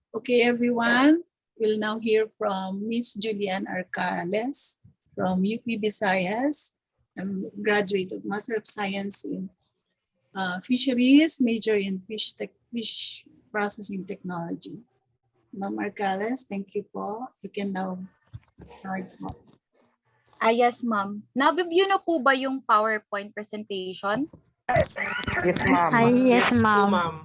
Okay, everyone. We'll now hear from Miss Julian Arcales from UP Visayas. I'm graduate of Master of Science in Fisheries, major in fish processing technology. Ma'am Arcales, thank you po. You can now start po. Yes, ma'am. Nabibyo na po ba yung PowerPoint presentation? Yes, Yes, ma'am. po. Yes, po, ma'am.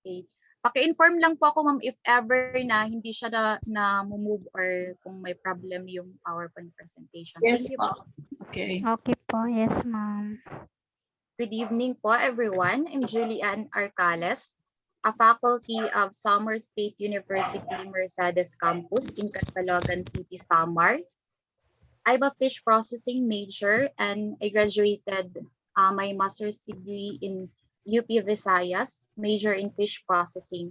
Okay. Paki-inform lang po ako, ma'am, if ever na hindi siya na-move or kung may problem yung PowerPoint presentation. Yes Thank you po. po. Okay. Okay po. Yes, ma'am. Good evening po, everyone. I'm Julian Arcales, a faculty of Samar State University Mercedes Campus in Catalogan City, Samar. I'm a fish processing major and I graduated my master's degree in UP Visayas, major in fish processing.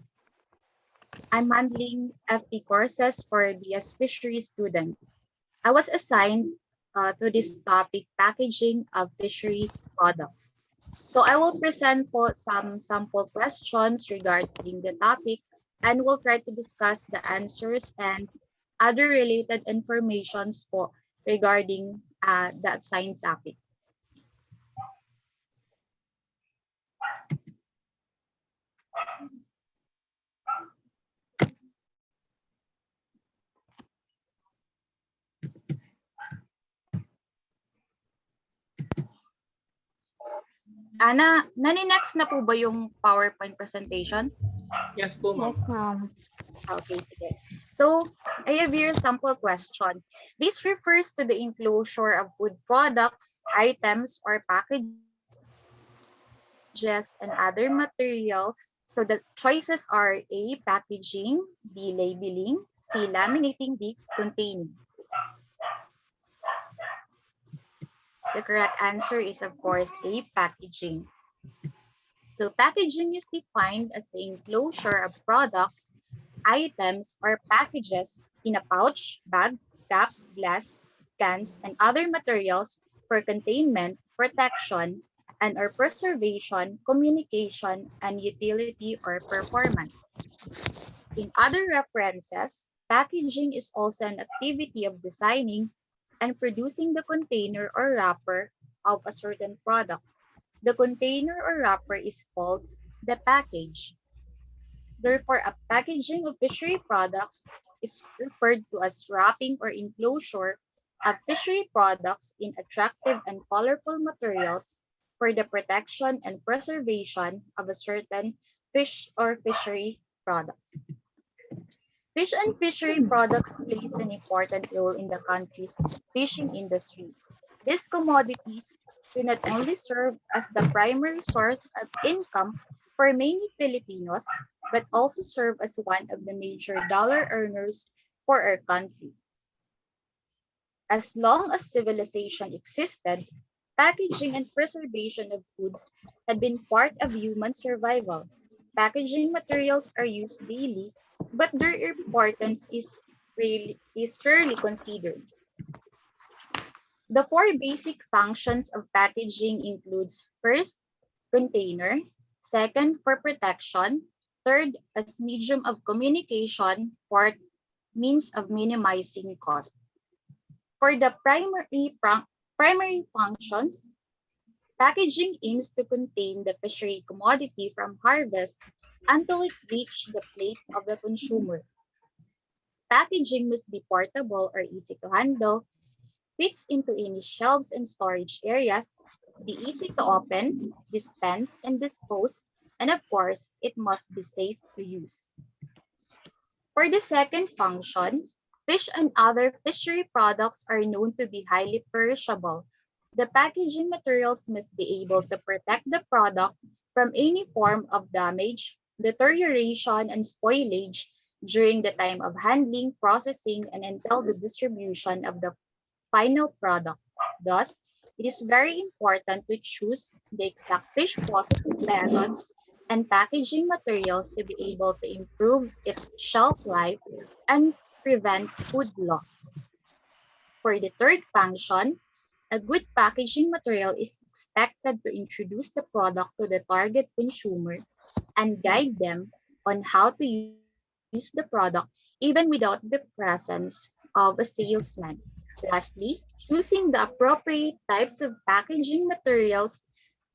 I'm handling FP courses for BS Fishery students. I was assigned to this topic, packaging of fishery products. So I will present po some sample questions regarding the topic and we'll try to discuss the answers and other related informations po regarding the assigned topic. Nani-next na po ba yung PowerPoint presentation? Yes po, ma'am. Yes, ma'am. Okay, sige. So, I have here a sample question. This refers to the enclosure of food products, items, or packages and other materials. So the choices are A, packaging, B, labeling, C, laminating, D, containing. The correct answer is, of course, A, packaging. So packaging is defined as the enclosure of products, items, or packages in a pouch, bag, cap, glass, cans, and other materials for containment, protection, and or preservation, communication, and utility or performance. In other references, packaging is also an activity of designing and producing the container or wrapper of a certain product. The container or wrapper is called the package. Therefore, a packaging of fishery products is referred to as wrapping or enclosure of fishery products in attractive and colorful materials for the protection and preservation of a certain fish or fishery products. Fish and fishery products plays an important role in the country's fishing industry. These commodities do not only serve as the primary source of income for many Filipinos, but also serve as one of the major dollar earners for our country. As long as civilization existed, packaging and preservation of foods had been part of human survival. Packaging materials are used daily, but their importance is rarely considered. The four basic functions of packaging includes first, container, second, for protection, third, as medium of communication, fourth, means of minimizing cost. For the primary functions, packaging aims to contain the fishery commodity from harvest until it reaches the plate of the consumer. Packaging must be portable or easy to handle, fits into any shelves and storage areas, be easy to open, dispense, and dispose, and of course, it must be safe to use. For the second function, fish and other fishery products are known to be highly perishable. The packaging materials must be able to protect the product from any form of damage, deterioration, and spoilage during the time of handling, processing, and until the distribution of the final product. Thus, it is very important to choose the exact fish processing methods and packaging materials to be able to improve its shelf life and prevent food loss. For the third function, a good packaging material is expected to introduce the product to the target consumer and guide them on how to use the product even without the presence of a salesman. Lastly, choosing the appropriate types of packaging materials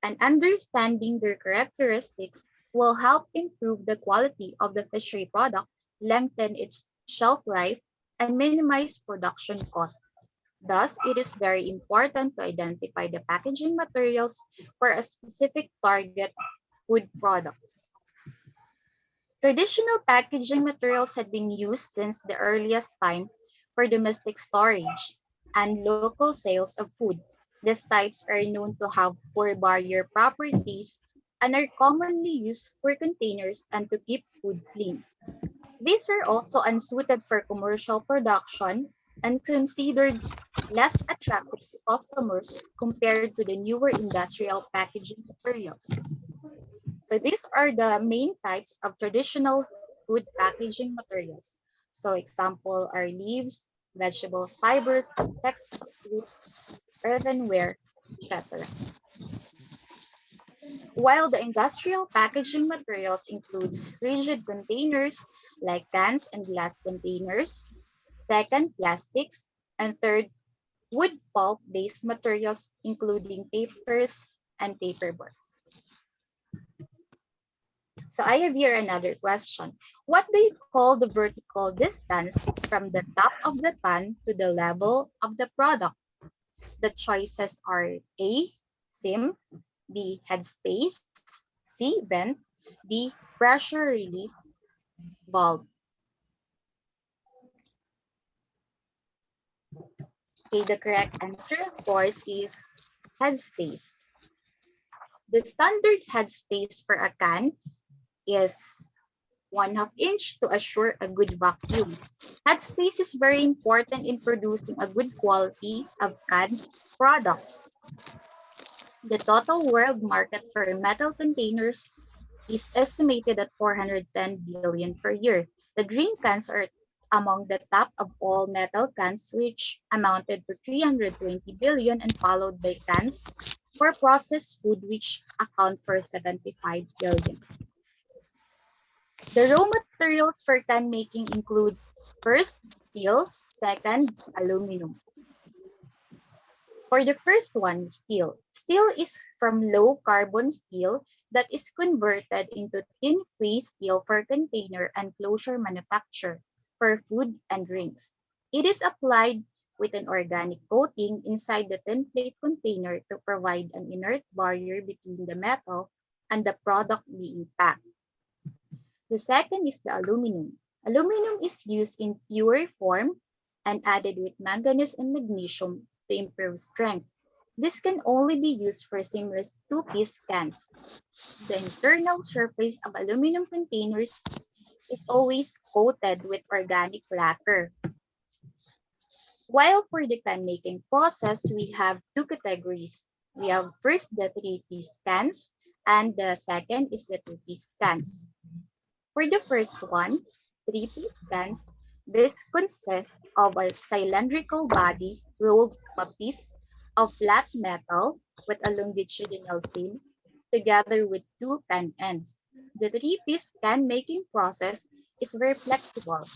and understanding their characteristics will help improve the quality of the fishery product, lengthen its shelf life, and minimize production costs. Thus, it is very important to identify the packaging materials for a specific target food product. Traditional packaging materials had been used since the earliest time for domestic storage and local sales of food. These types are known to have poor barrier properties and are commonly used for containers and to keep food clean. These are also unsuited for commercial production and considered less attractive to customers compared to the newer industrial packaging materials. So these are the main types of traditional food packaging materials. So example are leaves, vegetable fibers, textiles, wood, earthenware, etc. While the industrial packaging materials includes rigid containers like cans and glass containers, second, plastics, and third, wood pulp-based materials including papers and paperboards. So I have here another question. What do you call the vertical distance from the top of the pan to the level of the product? The choices are A, seam, B, headspace, C, vent, D, pressure relief valve. Okay, the correct answer, of course, is headspace. The standard headspace for a can is 1/2 inch to assure a good vacuum. Headspace is very important in producing a good quality of canned products. The total world market for metal containers is estimated at 410 billion per year. The drink cans are among the top of all metal cans, which amounted to 320 billion, and followed by cans for processed food, which account for 75 billion. The raw materials for can making includes first steel, second aluminum. For the first one, steel. Steel is from low carbon steel that is converted into tin free steel for container and closure manufacture for food and drinks. It is applied with an organic coating inside the tin plate container to provide an inert barrier between the metal and the product being packed. The second is the aluminum. Aluminum is used in pure form and added with manganese and magnesium to improve strength. This can only be used for seamless two-piece cans. The internal surface of aluminum containers is always coated with organic lacquer. While for the can making process, we have two categories. We have first the three-piece cans, and the second is the two-piece cans. For the first one, three-piece cans, this consists of a cylindrical body rolled from a piece of flat metal with a longitudinal seam together with two can ends. The three-piece can making process is very flexible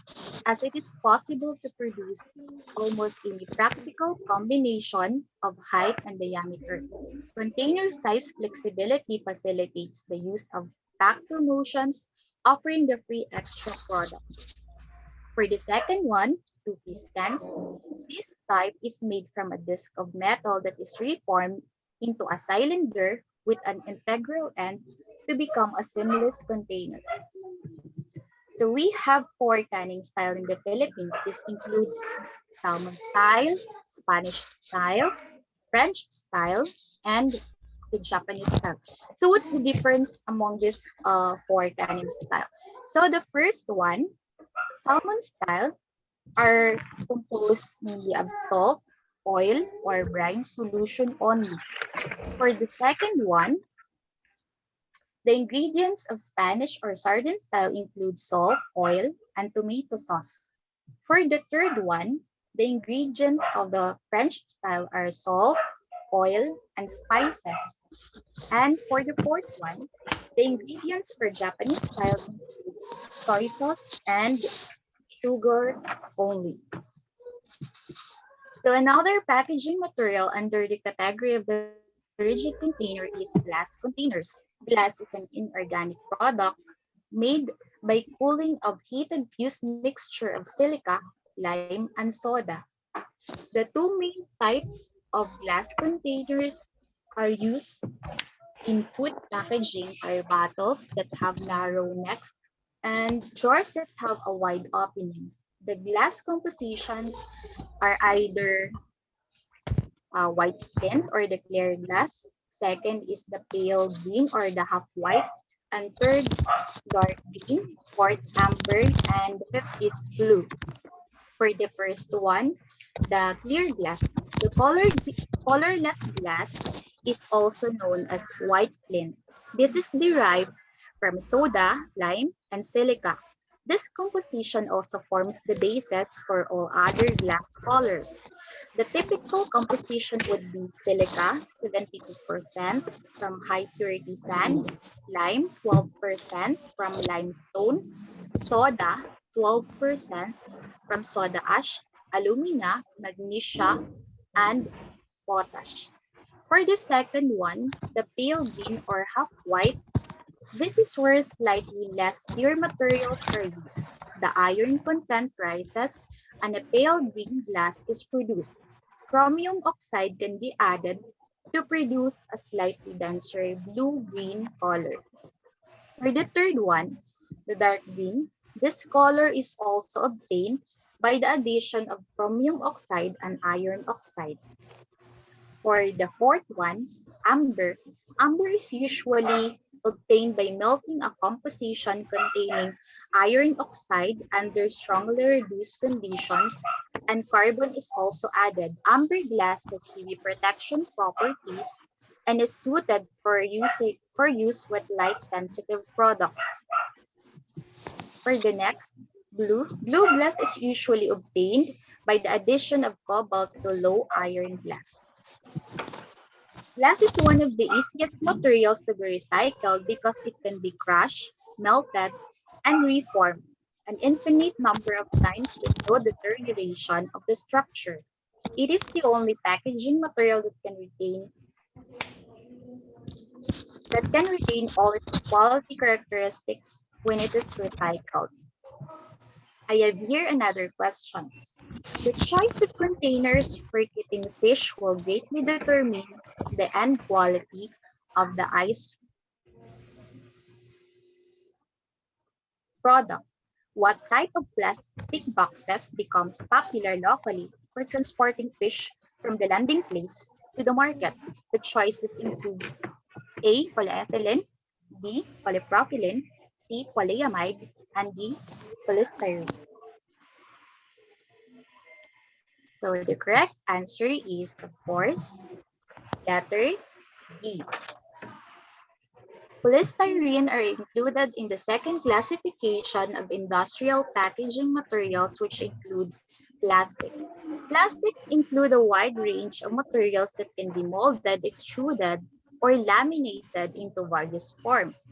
as it is possible to produce almost any practical combination of height and diameter. Container size flexibility facilitates the use of pack promotions, offering the free extra product. For the second one, two-piece cans, this type is made from a disc of metal that is reformed into a cylinder with an integral end to become a seamless container. So we have four canning style in the Philippines. This includes salmon style, Spanish style, French style, and the Japanese style. So what's the difference among these four canning style? So the first one, salmon style, are composed mainly of salt, oil, or brine solution only. For the second one, the ingredients of Spanish or sardine style include salt, oil, and tomato sauce. For the third one, the ingredients of the French style are salt, oil, and spices. And for the fourth one, The ingredients for Japanese style include soy sauce and sugar only. So another packaging material under the category of the rigid container is glass containers. Glass is an inorganic product made by cooling of heated fused mixture of silica, lime, and soda. The two main types of glass containers are used in food packaging are bottles that have narrow necks and jars that have a wide openings. The glass compositions are either white tint or the clear glass. Second is the pale green or the half white. And third, dark green. Fourth, amber. And the fifth is blue. For the first one, the clear glass. The colorless glass is also known as white flint. This is derived from soda, lime, and silica. This composition also forms the basis for all other glass colors. The typical composition would be silica, 72% from high purity sand, lime, 12% from limestone, soda, 12% from soda ash, alumina, magnesia, and potash. For the second one, the pale green or half white, this is where slightly less pure materials are used. The iron content rises and a pale green glass is produced. Chromium oxide can be added to produce a slightly denser blue-green color. For the third one, the dark green, this color is also obtained by the addition of chromium oxide and iron oxide. For the fourth one, amber. Amber is usually obtained by melting a composition containing iron oxide under strongly reduced conditions, and carbon is also added. Amber glass has UV protection properties and is suited for use with light-sensitive products. For the next, blue. Blue glass is usually obtained by the addition of cobalt to low iron glass. Glass is one of the easiest materials to be recycled because it can be crushed, melted, and reformed an infinite number of times with no deterioration of the structure. It is the only packaging material that can retain all its quality characteristics when it is recycled. I have here another question. The choice of containers for keeping fish will greatly determine the end quality of the ice product. What type of plastic boxes becomes popular locally for transporting fish from the landing place to the market? The choices includes A. Polyethylene, B. Polypropylene, C. Polyamide, and D. Polystyrene. So the correct answer is, of course, letter D. Polystyrene are included in the second classification of industrial packaging materials, which includes plastics. Plastics include a wide range of materials that can be molded, extruded, or laminated into various forms.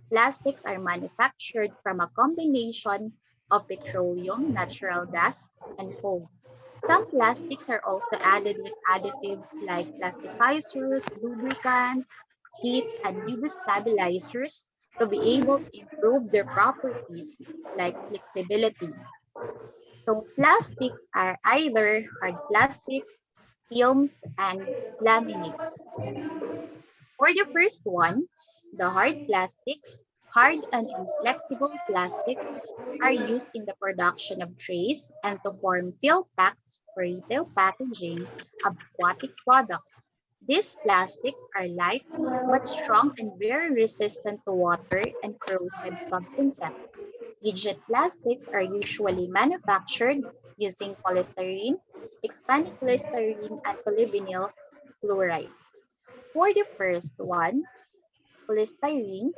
Plastics are manufactured from a combination of petroleum, natural gas, and coal. Some plastics are also added with additives like plasticizers, lubricants, heat, and UV stabilizers to be able to improve their properties like flexibility. So plastics are either hard plastics, films, and laminates. For the first one, the hard plastics, hard and inflexible plastics are used in the production of trays and to form fill packs for retail packaging of aquatic products. These plastics are light but strong and very resistant to water and corrosive substances. Rigid plastics are usually manufactured using polystyrene, expanded polystyrene, and polyvinyl chloride. For the first one, polystyrene,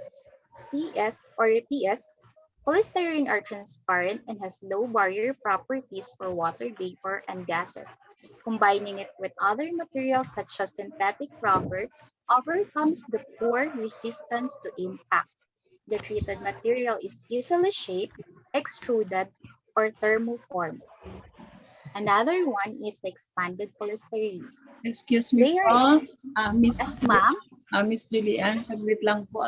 polystyrene are transparent and has low barrier properties for water vapor and gases. Combining it with other materials such as synthetic rubber overcomes the poor resistance to impact. The treated material is easily shaped, extruded, or thermoformed. Another one is the expanded polystyrene. Excuse me They are po, Miss yes, ma'am. Miss Julian, saglit lang po.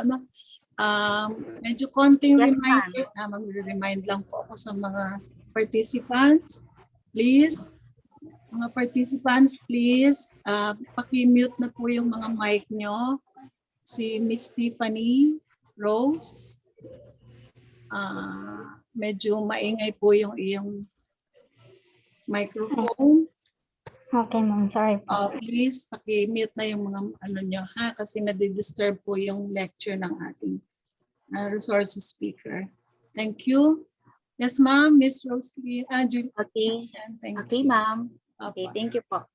Medyo konting Yes, ma'am. reminder, magre-remind lang po ako sa mga participants. Please, mga participants, please, paki-mute na po yung mga mic nyo. Si Miss Tiffany Rose, medyo maingay po yung iyong microphone. Okay, ma'am. Sorry po. Please, paki-mute na yung mga ano nyo ha, kasi nadi-disturb po yung lecture ng ating resources speaker. Thank you. Yes, ma'am, Miss Rosalie. Okay. Thank Okay, you. ma'am. Okay, thank you po.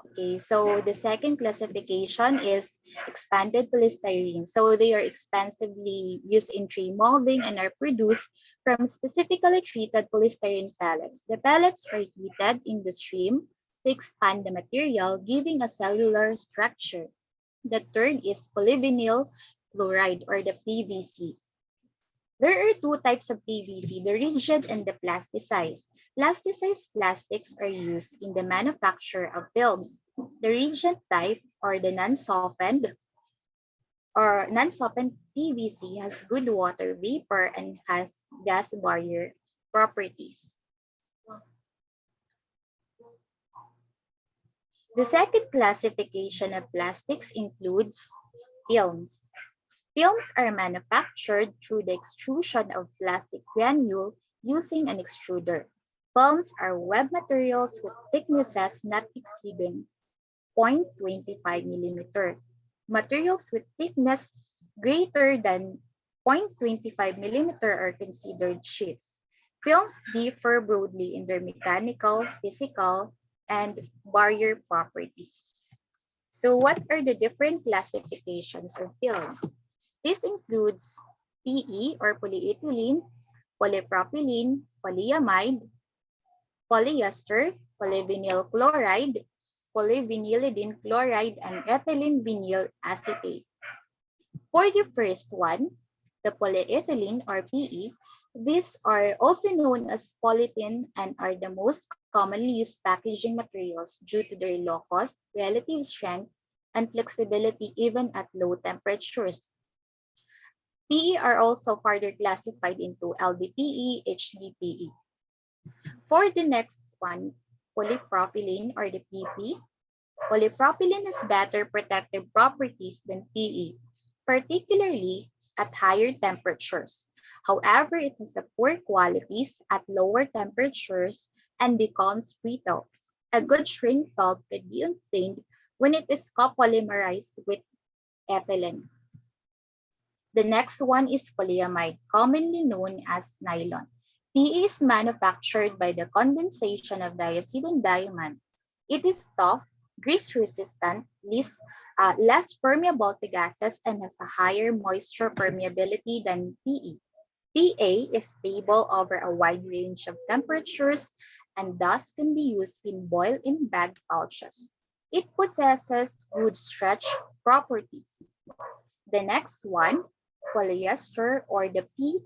Okay, so the second classification is expanded polystyrene. So they are extensively used in tray molding and are produced from specifically treated polystyrene pellets. The pellets are heated in the stream to expand the material, giving a cellular structure. The third is polyvinyl chloride or the PVC. There are two types of PVC, the rigid and the plasticized. Plasticized plastics are used in the manufacture of films. The rigid type or the non-softened PVC has good water vapor and has gas barrier properties. The second classification of plastics includes films. Films are manufactured through the extrusion of plastic granule using an extruder. Films are web materials with thicknesses not exceeding 0.25 millimeter. Materials with thickness greater than 0.25 millimeter are considered sheets. Films differ broadly in their mechanical, physical, and barrier properties. So what are the different classifications of films? This includes PE or polyethylene, polypropylene, polyamide, polyester, polyvinyl chloride, polyvinylidene chloride, and ethylene vinyl acetate. For the first one, the polyethylene or PE, these are also known as polythene and are the most commonly used packaging materials due to their low cost, relative strength, and flexibility even at low temperatures. PE are also further classified into LDPE, HDPE. For the next one, polypropylene or the PP, polypropylene has better protective properties than PE, particularly at higher temperatures. However, it has a poor qualities at lower temperatures and becomes brittle. A good shrink pulp can be obtained when it is copolymerized with ethylene. The next one is polyamide, commonly known as nylon. PE is manufactured by the condensation of diazid diamond. It is tough, grease-resistant, less permeable to gases, and has a higher moisture permeability than PE. PA is stable over a wide range of temperatures and thus can be used in boil-in bag pouches. It possesses good stretch properties. The next one, polyester or the PET.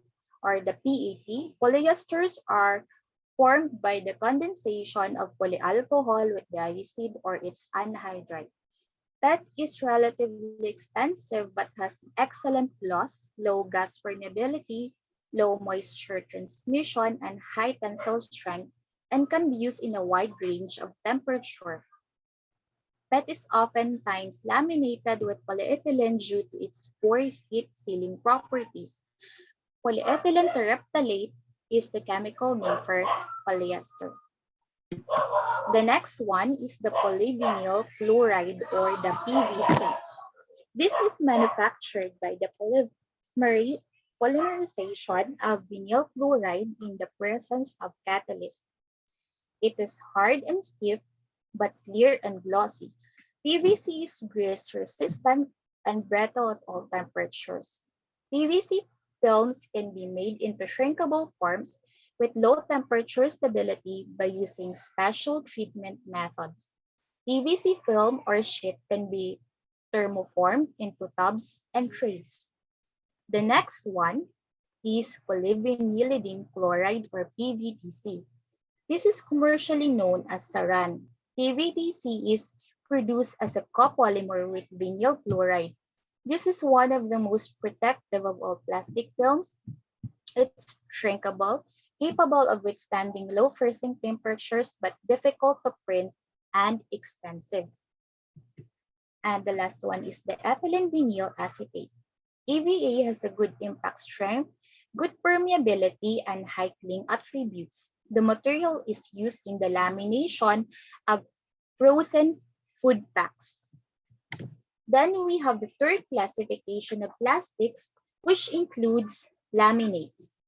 Polyesters are formed by the condensation of polyalcohol with diacid or its anhydride. PET is relatively expensive but has excellent gloss, low gas permeability, low moisture transmission, and high tensile strength, and can be used in a wide range of temperature. PET is oftentimes laminated with polyethylene due to its poor heat sealing properties. Polyethylene terephthalate is the chemical name for polyester. The next one is the polyvinyl chloride or the PVC. This is manufactured by the polymerization of vinyl chloride in the presence of catalyst. It is hard and stiff, but clear and glossy. PVC is grease resistant and brittle at all temperatures. PVC films can be made into shrinkable forms with low temperature stability by using special treatment methods. PVC film or sheet can be thermoformed into tubs and trays. The next one is polyvinylidene chloride or PVDC. This is commercially known as saran. PVDC is produced as a copolymer with vinyl chloride. This is one of the most protective of all plastic films. It's shrinkable, capable of withstanding low freezing temperatures, but difficult to print and expensive. And the last one is the ethylene vinyl acetate. EVA has a good impact strength, good permeability, and high cling attributes. The material is used in the lamination of frozen food packs. Then we have the third classification of plastics, which includes laminates.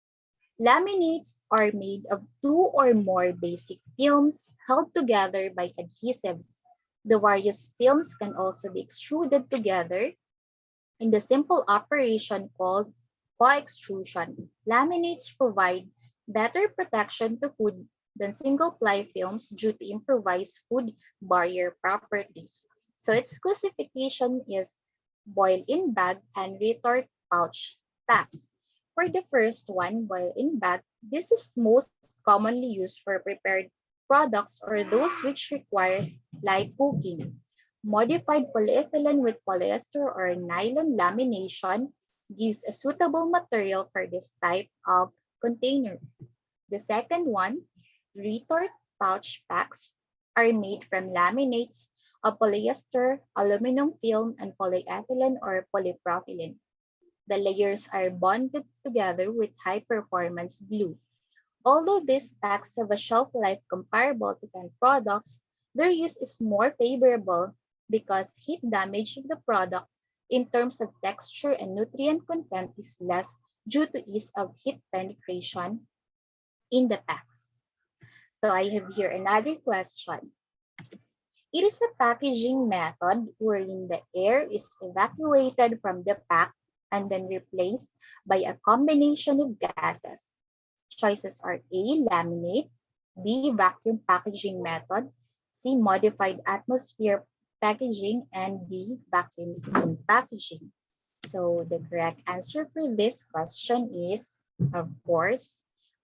Laminates are made of two or more basic films held together by adhesives. The various films can also be extruded together in the simple operation called co-extrusion. Laminates provide better protection to food than single-ply films due to improvised food barrier properties. So its classification is boil-in bag and retort pouch packs. For the first one, boil-in bag, this is most commonly used for prepared products or those which require light cooking. Modified polyethylene with polyester or nylon lamination gives a suitable material for this type of container. The second one, retort pouch packs, are made from laminates of polyester, aluminum film, and polyethylene or polypropylene. The layers are bonded together with high-performance glue. Although these packs have a shelf life comparable to canned products, their use is more favorable because heat damage of the product in terms of texture and nutrient content is less due to ease of heat penetration in the packs. So I have here another question. It is a packaging method wherein the air is evacuated from the pack and then replaced by a combination of gases. Choices are A, laminate, B, vacuum packaging method, C, modified atmosphere packaging, and D, vacuum seal packaging. So the correct answer for this question is, of course,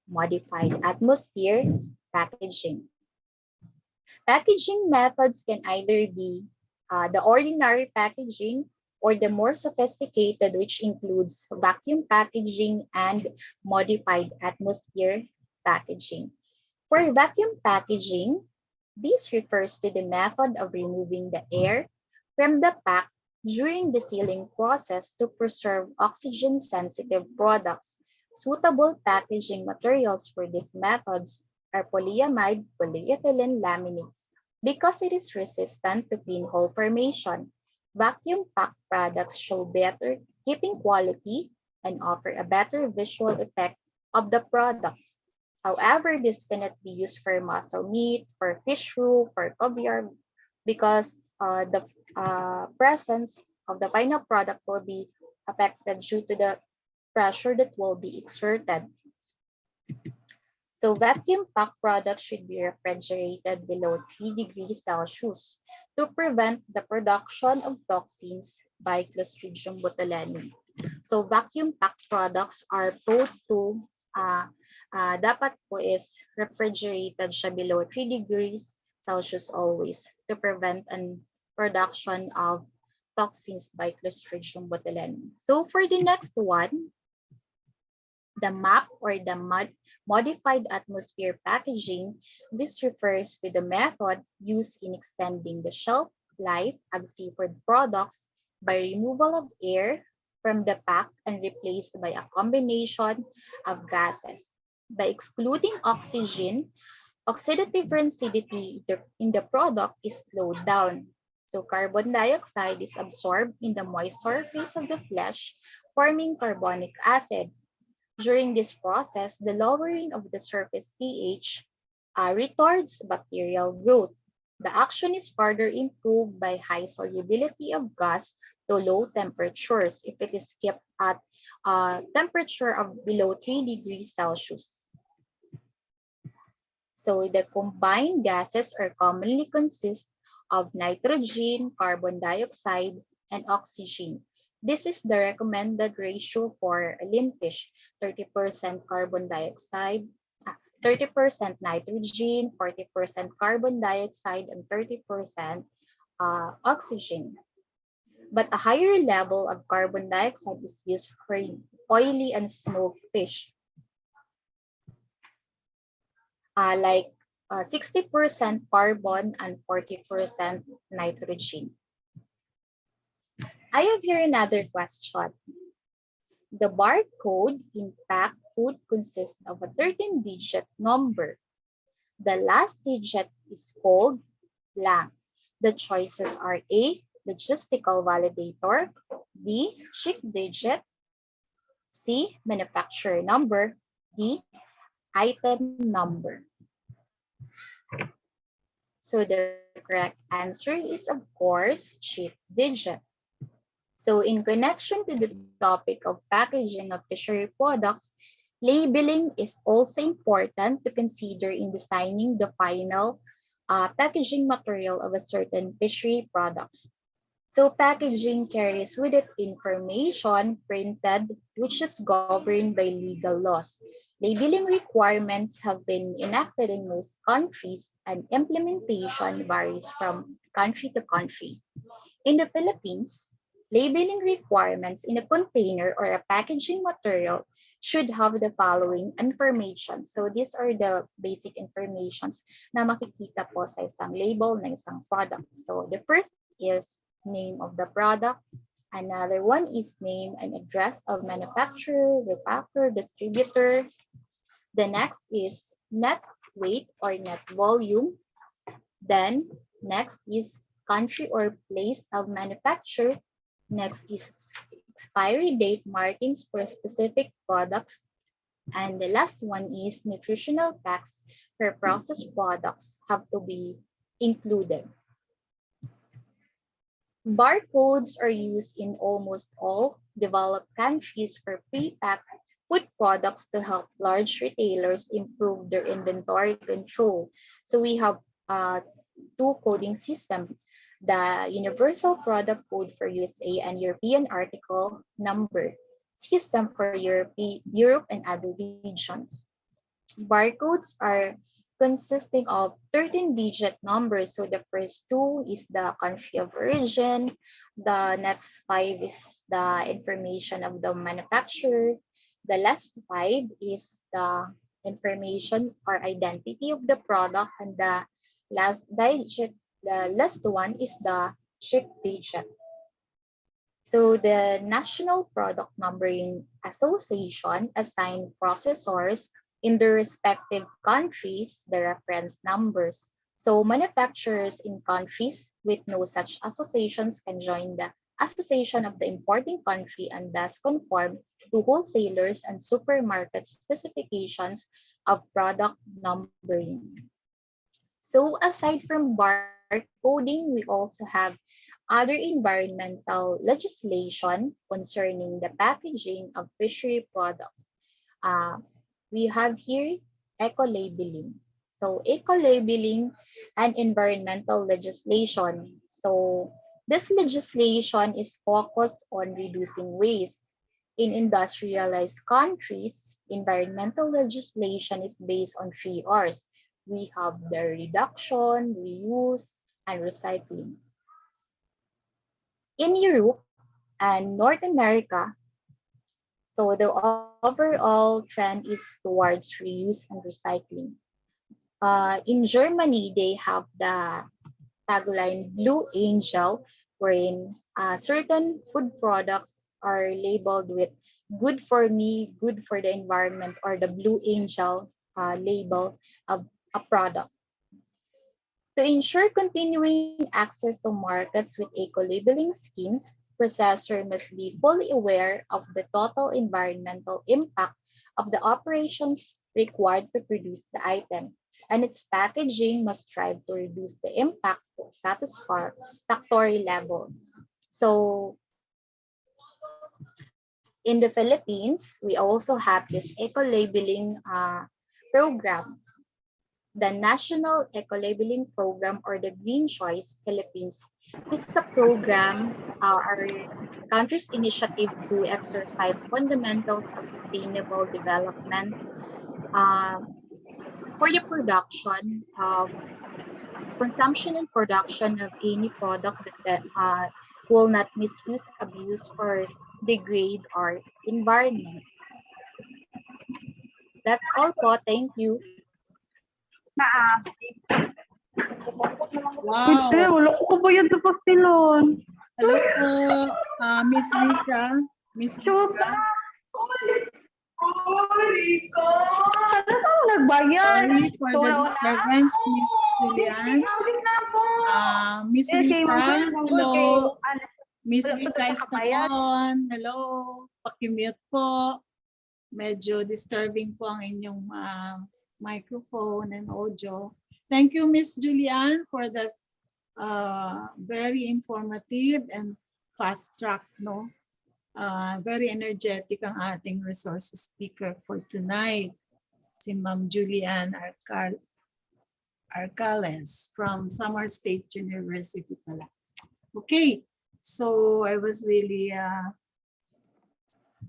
modified atmosphere packaging. Packaging methods can either be the ordinary packaging or the more sophisticated, which includes vacuum packaging and modified atmosphere packaging. For vacuum packaging, this refers to the method of removing the air from the pack during the sealing process to preserve oxygen-sensitive products. Suitable packaging materials for these methods are polyamide polyethylene laminates because it is resistant to pinhole formation. Vacuum packed products show better keeping quality and offer a better visual effect of the products. However, this cannot be used for muscle meat, for fish roe, for caviar, because the presence of the final product will be affected due to the pressure that will be exerted. So vacuum packed products should be refrigerated below 3 degrees Celsius to prevent the production of toxins by Clostridium botulinum. So vacuum packed products are prone to dapat po is refrigerated siya below 3 degrees Celsius always to prevent an production of toxins by Clostridium botulinum. So for the next one, the MAP or the modified atmosphere packaging, this refers to the method used in extending the shelf life of seafood products by removal of air from the pack and replaced by a combination of gases. By excluding oxygen, oxidative rancidity in the product is slowed down. So carbon dioxide is absorbed in the moist surface of the flesh, forming carbonic acid. During this process, the lowering of the surface pH retards bacterial growth. The action is further improved by high solubility of gas to low temperatures if it is kept at a temperature of below 3 degrees Celsius. So the combined gases are commonly consist of nitrogen, carbon dioxide, and oxygen. This is the recommended ratio for a lean fish: 30% carbon dioxide, 30% nitrogen, 40% carbon dioxide, and 30% oxygen. But a higher level of carbon dioxide is used for oily and smoked fish, like 60% carbon and 40% nitrogen. I have here another question. The barcode in packed food consists of a 13-digit number. The last digit is called blank. The choices are A, logistical validator; B, check digit; C, manufacturer number; D, item number. So the correct answer is, of course, check digit. So in connection to the topic of packaging of fishery products, labeling is also important to consider in designing the final packaging material of a certain fishery products. So packaging carries with it information printed which is governed by legal laws. Labeling requirements have been enacted in most countries, and implementation varies from country to country. In the Philippines, labeling requirements in a container or a packaging material should have the following information. So these are the basic informations na makikita po sa isang label ng isang product. So the first is name of the product. Another one is name and address of manufacturer, repacker, distributor. The next is net weight or net volume. Then next is country or place of manufacture. Next is expiry date markings for specific products. And the last one is nutritional facts for processed products have to be included. Barcodes are used in almost all developed countries for pre-packed food products to help large retailers improve their inventory control. So we have two coding systems: the Universal Product Code for USA and European Article Number system for Europe and other regions. Barcodes are consisting of 13-digit numbers. So the first two is the country of origin, the next five is the information of the manufacturer, the last five is the information or identity of the product, and the last one is the check digit. So the National Product Numbering Association assigned processors in their respective countries the reference numbers. So manufacturers in countries with no such associations can join the association of the importing country and thus conform to wholesalers and supermarket specifications of product numbering. So aside from barcoding, we also have other environmental legislation concerning the packaging of fishery products. Uh, we have here eco-labeling. So eco-labeling and environmental legislation. So this legislation is focused on reducing waste. In industrialized countries, environmental legislation is based on three R's. We have the reduction, reuse, and recycling. In Europe and North America, so the overall trend is towards reuse and recycling. In Germany, they have the tagline Blue Angel, wherein certain food products are labeled with good for me, good for the environment, or the Blue Angel label of a product. To ensure continuing access to markets with eco-labeling schemes, processor must be fully aware of the total environmental impact of the operations required to produce the item, and its packaging must strive to reduce the impact to a satisfactory level. So in the Philippines, we also have this eco-labeling program. the National Eco-Labeling Program or the Green Choice Philippines. This is a program, our country's initiative to exercise fundamentals of sustainable development for the production of consumption and production of any product that will not misuse, abuse, or degrade our environment. That's all po. Thank you. Wow. Hindi, wala ko ba yan sa pastilon? Hello po, Miss Rika. Miss Rika. Sorry ko. Ano saan nagbayad? Sorry for the Wala. disturbance, Miss Julian. Wait na po. Miss Okay, Rika, hello. Ano, Miss Wala Rika pa ito nakabayad. Estapon, hello. Pakimute po. Medyo disturbing po ang inyong microphone and audio. Thank you, Miss Julian, for the very informative and fast track, no? Very energetic ang ating resources speaker for tonight, si Ma'am Julian Arcales from Samar State University pala. Okay, so I was really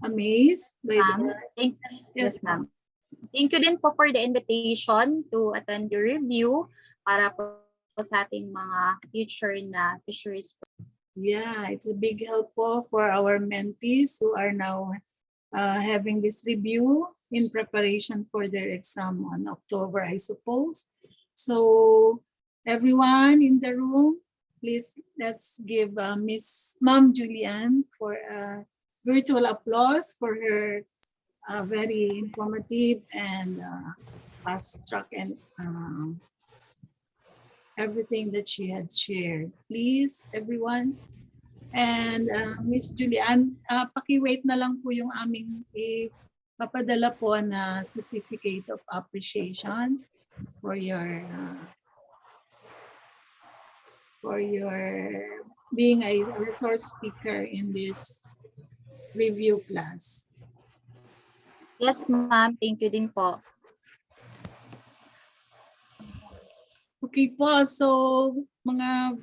amazed by the... Yes, ma'am. Thank you din po for the invitation to attend the review para po sa ating mga future na fisheries. Yeah, it's a big help po for our mentees who are now having this review in preparation for their exam on October, I suppose. So everyone in the room, please let's give Ma'am Julian for a virtual applause for her very informative and fast track and everything that she had shared. Please, everyone. And Miss Julian, paki-wait na lang po yung aming papadala po na certificate of appreciation for your being a resource speaker in this review class. Yes, ma'am. Thank you din po. Okay po, so mga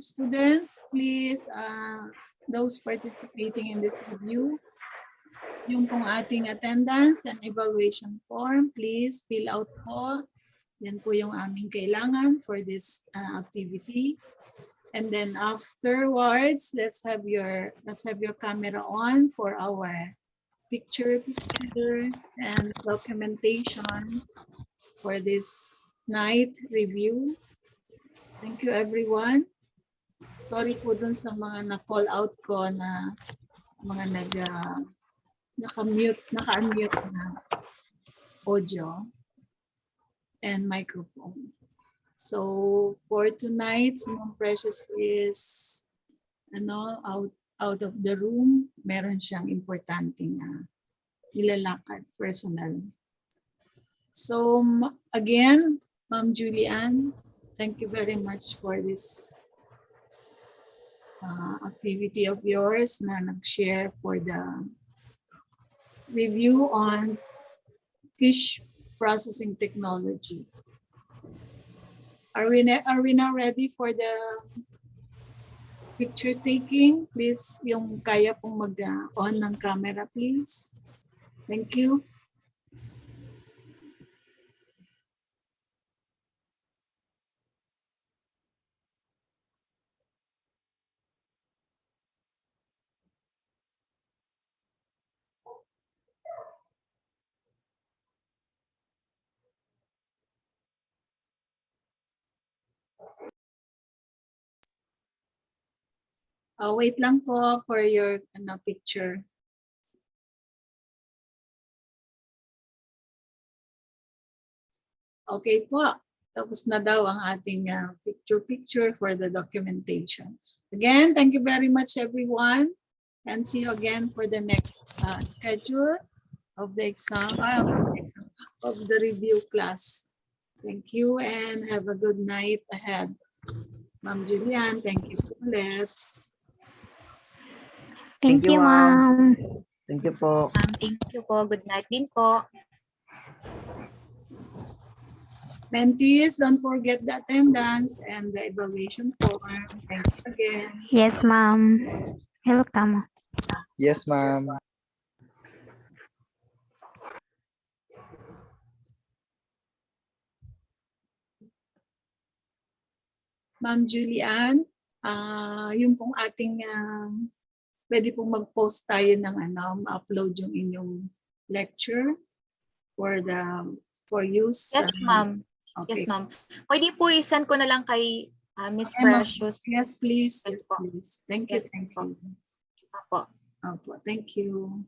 students, please, those participating in this review, yung pong ating attendance and evaluation form, please fill out po. Yan po yung aming kailangan for this activity. And then afterwards, let's have your camera on for our picture and documentation for this night review. Thank you, everyone. Sorry po dun sa mga na-call out ko na mga naka-unmute na audio and microphone. So for tonight, si Ma'am Precious is out of the room. Meron siyang importanteng nilalakad personal. So again, Ma'am Julian, thank you very much for this activity of yours na nag-share for the review on fish processing technology. Are we now ready for the picture taking? Please, yung kaya pong mag-on ng camera, please. Thank you. Wait lang po for your picture. Okay po. Tapos na daw ang ating picture for the documentation. Again, thank you very much, everyone. And see you again for the next schedule of the exam, of the review class. Thank you and have a good night ahead. Ma'am Julian, thank you po ulit. Thank you, ma'am. Thank you po. Thank you po. Good night din po. Mentees, don't forget the attendance and the evaluation form. Thank you again. Yes, ma'am. Welcome. Yes, ma'am. Ma'am Julian, yung pong ating pwede pong mag-post tayo ng ma-upload yung inyong lecture for use. Yes, ma'am. Okay. Yes, ma'am. Pwede po i-send ko na lang kay Miss Okay, ma'am. Precious. Yes, please. Yes Yes, po. please. Thank you. Yes Thank po. you. Opo. Opo, thank you.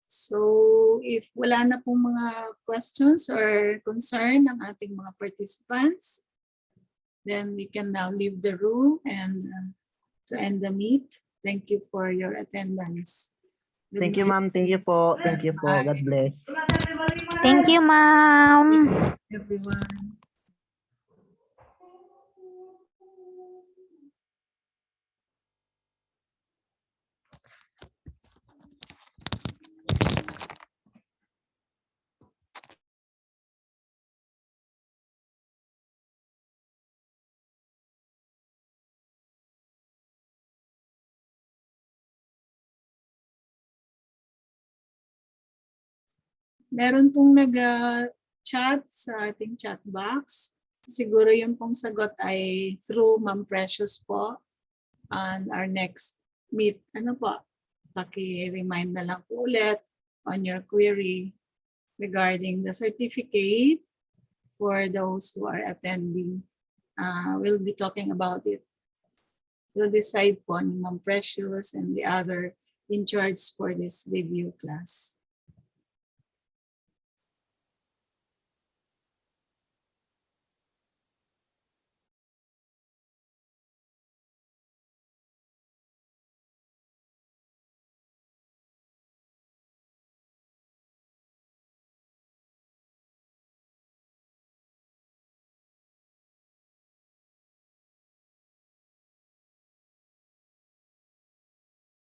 So, if wala na pong mga questions or concern ng ating mga participants, then we can now leave the room and to end the meet. Thank you for your attendance. Good Thank you, night, ma'am. Thank you po. Thank you po. God bless. Thank you, ma'am. everyone. Meron pong nag-chat sa ating chat box. Siguro yung pong sagot ay through Ma'am Precious po on our next meet. Ano po? Paki-remind na lang po ulit on your query regarding the certificate for those who are attending. We'll be talking about it. We'll decide po ni Ma'am Precious and the other in charge for this review class.